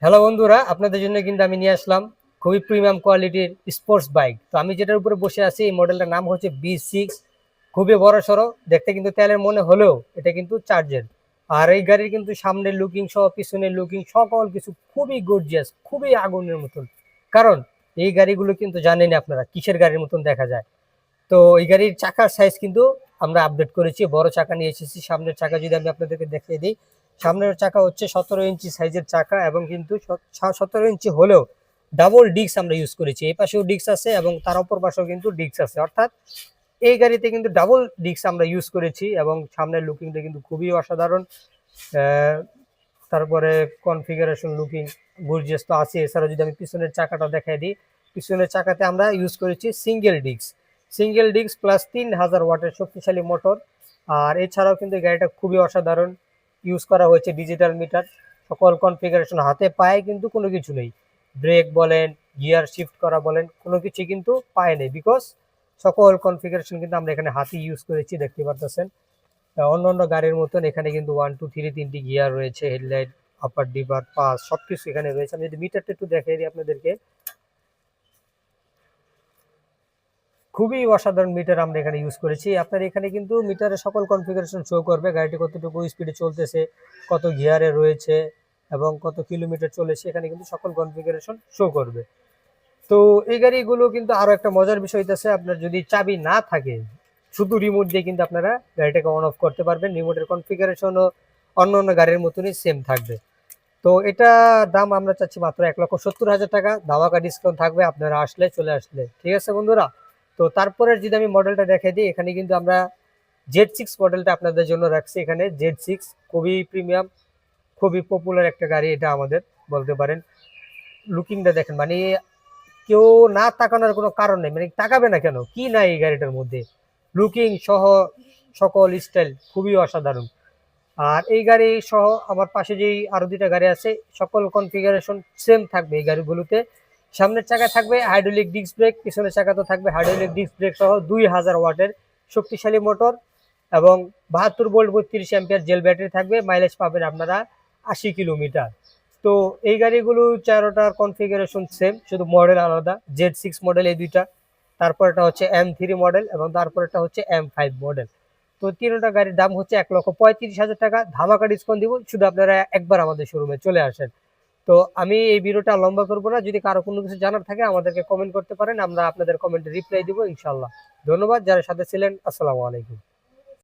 Hello বন্ধুরা, আপনাদের জন্য কিন্তু আমি নিয়ে আসলাম খুবই প্রিমিয়াম কোয়ালিটির স্পোর্টস বাইক। তো আমি যেটার উপরে বসে আছি এই মডেলটার নাম হচ্ছে B6। খুবই বড় সড়ো দেখতে, কিন্তু তেলের মনে হলেও এটা কিন্তু চার্জের। আর এই গাড়ির কিন্তু সামনের লুকিং সহ পিছনের লুকিং সকল কিছু খুবই গর্জিয়াস, খুবই আগুনের মতন। কারণ এই গাড়িগুলো কিন্তু জানেন আপনারা কিসের গাড়ির মতন দেখা যায়। তো এই গাড়ির চাকার সাইজ কিন্তু আমরা আপডেট করেছি, বড় চাকা নিয়ে এসেছি। সামনের চাকা যদি আমি আপনাদেরকে দেখিয়ে দিই, সামনের চাকা হচ্ছে 17 ইঞ্চি সাইজের চাকা, এবং কিন্তু 17 ইঞ্চি হলেও ডাবল ডিস্ক আমরা ইউজ করেছি। এই পাশেও ডিস্ক আছে এবং তার অপর পাশেও কিন্তু ডিস্ক আছে, অর্থাৎ এই গাড়িতে কিন্তু ডাবল ডিস্ক আমরা ইউজ করেছি। এবং সামনের লুকিংটা কিন্তু খুবই অসাধারণ। তারপরে কনফিগারেশন লুকিং গর্জিয়াস তো আছে। এছাড়া যদি আমি পিছনের চাকাটা দেখাই দিই, পিছনের চাকাতে আমরা ইউজ করেছি সিঙ্গেল ডিস্ক প্লাস 3000 ওয়াটের শক্তিশালী মোটর। আর এছাড়াও কিন্তু গাড়িটা খুবই অসাধারণ। ইউজ করা হয়েছে ডিজিটাল মিটার। সকল কনফিগারেশন হাতে পায়ে কিন্তু কোনো কিছু নেই। ব্রেক বলেন, গিয়ার শিফট করা বলেন, কোনো কিছু কিন্তু পায়ে নেই, বিকজ সকল কনফিগারেশন কিন্তু আমরা এখানে হাতে ইউজ করেছি, দেখতে পারতেছেন। অন্য অন্য গাড়ির মতন এখানে কিন্তু 1 2 3 তিনটি গিয়ার রয়েছে, হেডলাইট, আপার ডিবার, পাস সবকিছু এখানে রয়েছে। আমি যদি মিটারটা একটু দেখাই দিই আপনাদেরকে, খুবই অসাধারণ মিটার আমরা এখানে ইউজ করেছি। আপনার এখানে কিন্তু মিটারে সকল কনফিগারেশন শো করবে, গাড়িটি কতটুকু স্পিডে চলতেছে, কত গিয়ারে রয়েছে এবং কত কিলোমিটার চলেছে, এখানে কিন্তু সকল কনফিগারেশন শো করবে। তো এই গাড়িগুলো কিন্তু আরো একটা মজার বিষয় হইতেছে, আপনার যদি চাবি না থাকে শুধু রিমোট দিয়ে কিন্তু আপনারা গাড়িটাকে অন অফ করতে পারবেন। রিমোটের কনফিগারেশনও অন্য অন্য গাড়ির মতনই সেম থাকবে। তো এটা দাম আমরা চাচ্ছি মাত্র 1,70,000 টাকা। ধামাকা ডিসকাউন্ট থাকবে আপনারা আসলে, চলে আসলে। ঠিক আছে বন্ধুরা? তো তারপরে যদি আমি মডেলটা দেখাই দিই, এখানে কিন্তু আমরা Z6 মডেলটা আপনাদের জন্য রাখছি। এখানে Z6 খুবই প্রিমিয়াম, খুবই পপুলার একটা গাড়ি এটা আমাদের, বলতে পারেন। লুকিংটা দেখেন, মানে কেউ না তাকানোর কোনো কারণ নেই, মানে তাকাবে না কেন, কি নাই এই গাড়িটার মধ্যে। লুকিং সহ সকল স্টাইল খুবই অসাধারণ। আর এই গাড়ি সহ আমার পাশে যেই আরো দুইটা গাড়ি আছে, সকল কনফিগারেশন সেম থাকবে এই গাড়িগুলোতে। সামনের চাকায় থাকবে হাইড্রোলিক ডিস্ক ব্রেক, পিছনের চাকাতে থাকবে হাইড্রোলিক ডিস্ক ব্রেক সহ 2000 ওয়াটের শক্তিশালী মোটর, এবং 72 ভোল্ট 32 অ্যাম্পিয়ার জেল ব্যাটারি থাকবে। মাইলেজ পাবেন আপনারা 80 কিলোমিটার। তো এই গাড়িগুলো চারোটার কনফিগারেশন সেম, শুধু মডেল আলাদা। Z6 মডেল এই দুইটা, তারপরটা হচ্ছে M3 মডেল, এবং তারপরটা হচ্ছে M5 মডেল। তো তিনটা গাড়ির দাম হচ্ছে 1,35,000 টাকা। ধামাকা ডিসকাউন্ট দিব, শুধু আপনারা একবার আমাদের শোরুমে চলে আসেন। তো আমি এই ভিডিওটা লম্বা করবো না, যদি কারো কোনো কিছু জানার থাকে আমাদেরকে কমেন্ট করতে পারেন, আমরা আপনাদের কমেন্টে রিপ্লাই দিব ইনশাল্লাহ। ধন্যবাদ যারা সাথে ছিলেন। আসসালামু আলাইকুম।